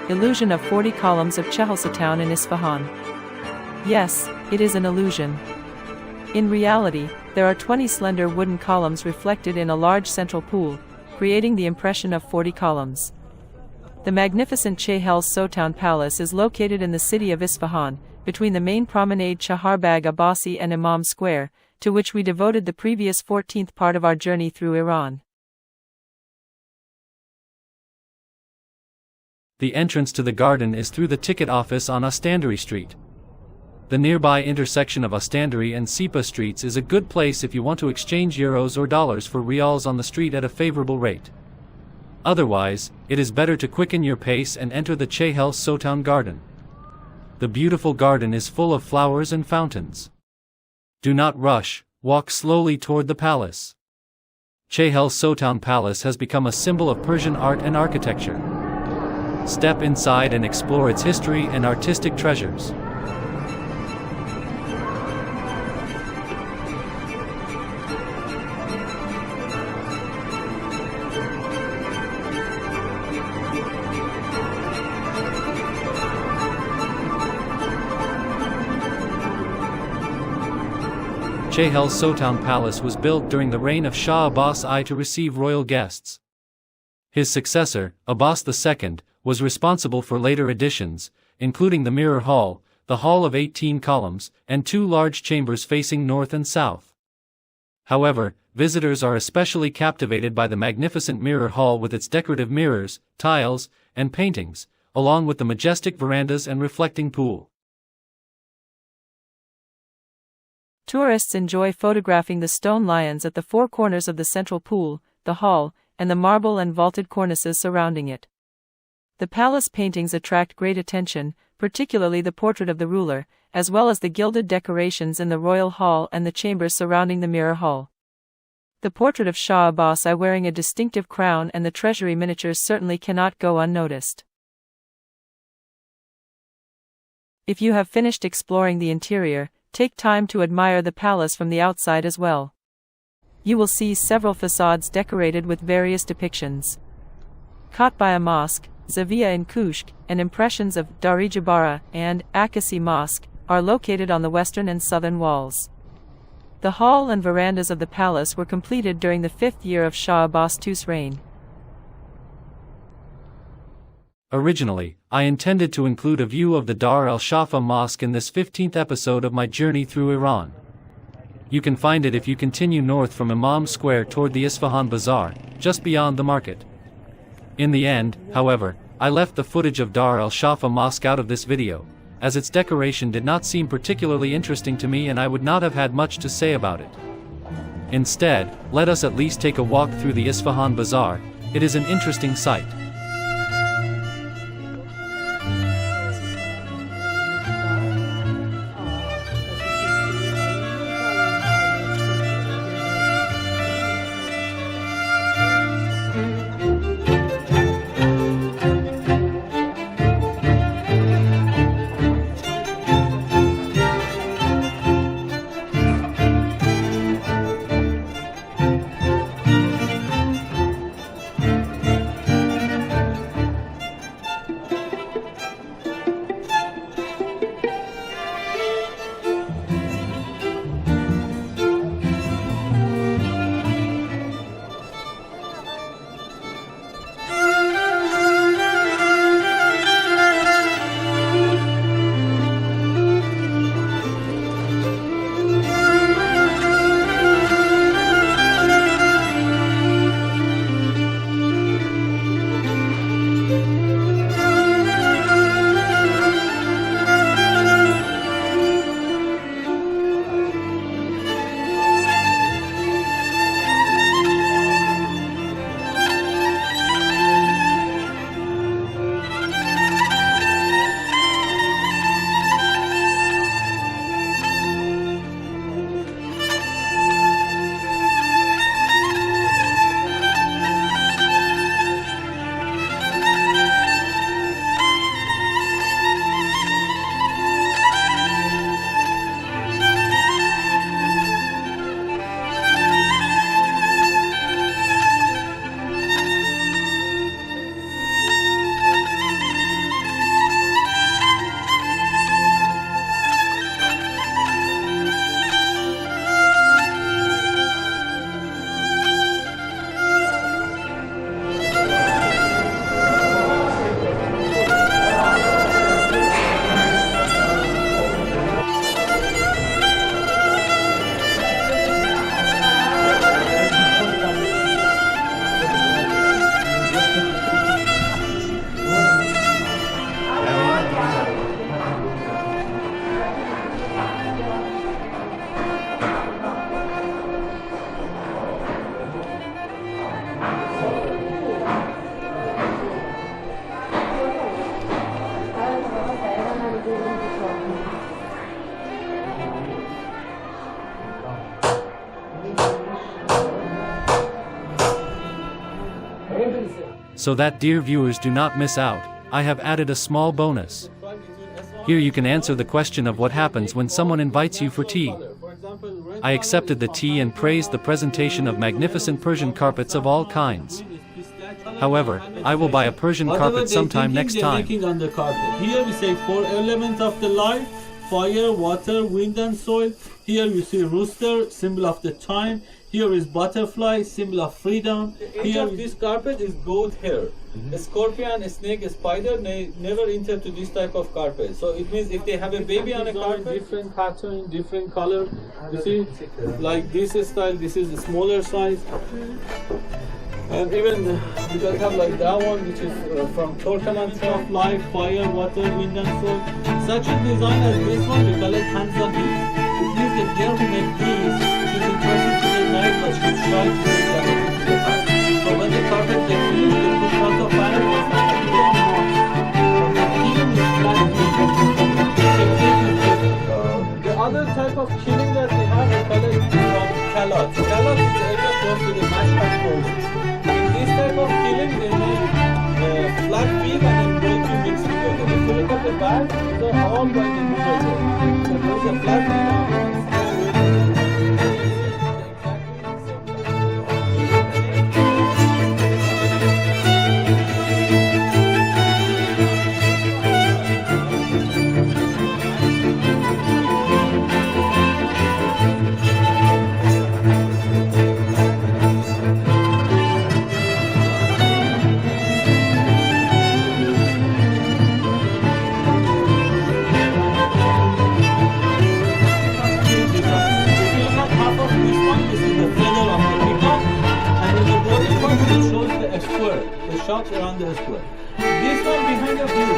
illusion of 40 columns of Chehelsotoun in Isfahan. Yes, it is an illusion. In reality, there are 20 slender wooden columns reflected in a large central pool, creating the impression of 40 columns. The magnificent Chehelsotoun Palace is located in the city of Isfahan, between the main promenade Shah Abbas I and Imam Square, to which we devoted the previous 14th part of our journey through Iran. The entrance to the garden is through the ticket office on Ostandari Street. The nearby intersection of Ostandari and Sipa streets is a good place if you want to exchange euros or dollars for rials on the street at a favorable rate. Otherwise, it is better to quicken your pace and enter the Chehelsotoun garden. The beautiful garden is full of flowers and fountains. Do not rush, walk slowly toward the palace. Chehelsotoun Palace has become a symbol of Persian art and architecture. Step inside and explore its history and artistic treasures. Chehelsotoun Palace was built during the reign of Shah Abbas I to receive royal guests. His successor, Abbas II, was responsible for later additions, including the Mirror Hall, the Hall of 18 columns, and 2 large chambers facing north and south. However, visitors are especially captivated by the magnificent Mirror Hall with its decorative mirrors, tiles, and paintings, along with the majestic verandas and reflecting pool. Tourists enjoy photographing the stone lions at the 4 corners of the central pool, the hall, and the marble and vaulted cornices surrounding it. The palace paintings attract great attention, particularly the portrait of the ruler, as well as the gilded decorations in the royal hall and the chambers surrounding the mirror hall. The portrait of Shah Abbas I wearing a distinctive crown and the treasury miniatures certainly cannot go unnoticed. If you have finished exploring the interior, take time to admire the palace from the outside as well. You will see several facades decorated with various depictions. Kotbaya Mosque, Zavia in Kushk, and impressions of Darijabara and Akasi Mosque are located on the western and southern walls. The hall and verandas of the palace were completed during the 5th year of Shah Abbas II's reign. Originally, I intended to include a view of the Dar al-Shafa Mosque in this 15th episode of my journey through Iran. You can find it if you continue north from Imam Square toward the Isfahan bazaar, just beyond the market. In the end, however, I left the footage of Dar al-Shafa Mosque out of this video, as its decoration did not seem particularly interesting to me and I would not have had much to say about it. Instead, let us at least take a walk through the Isfahan bazaar. It is an interesting sight. So that dear viewers do not miss out, I have added a small bonus. Here you can answer the question of what happens when someone invites you for tea. I accepted the tea and praised the presentation of magnificent Persian carpets of all kinds. However, I will buy a Persian carpet sometime next time. On the carpet. Here we say 4 elements of the life: fire, water, wind and soil. Here you see rooster, symbol of the time. Here is butterfly, symbol of freedom. Here this carpet is goat hair. A scorpion, a snake, a spider never enter to this type of carpet. So it means if they have a baby on a carpet, different pattern, different color. You see, like this style, this is the smaller size. And even you can have like that one, which is from Turkmen of life, fire, water, wind and soil. Such a design as this one, we call it hands-on. It means the girl who made this, she's interested to the night, but she's shy to make that into the house. So when the carpet gets finished, they put out the panel, it's like a little box. From the killing is flat the other type of killing that we have, we call it callot. Callot is the area close to the Mashhad province. This type of killing, they make flat beam and then both mixed together. If you look at the back, these are all by the middle. So there's a flat beam on one side. Shots around the square. This one behind the view,